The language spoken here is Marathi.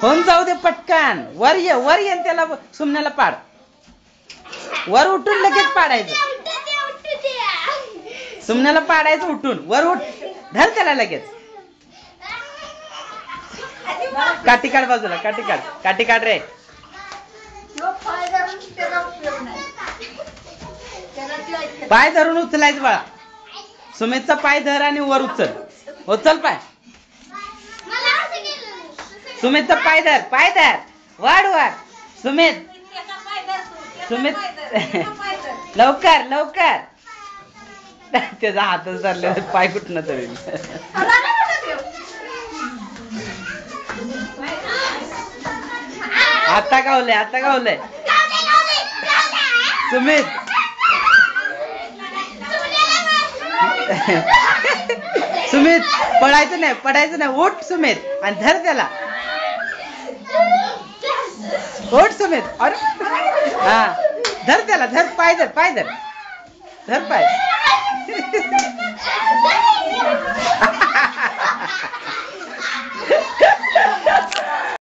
होऊन जाऊ दे पटकन. वर ये त्याला सुमण्याला पाड. वर उठून लगेच पाडायचं. सुमण्याला पाडायचं उठून. वर उठ. धर त्याला लगेच. काठी काढ बाजूला. काठी काढ रे. पाय धरून उचलायचं बाळा. सुमितचा पाय धर आणि वर उचल पाय. सुमितचा पाय धर. वाढ. सुमित लवकर. त्याचा हातच धरले. पाय कुठनं तरी. आता गावलंय. सुमित पडायचं नाही. उठ सुमित आणि धर त्याला. उठ सुमित. अरे हा धर त्याला. धर पाय धर पाय.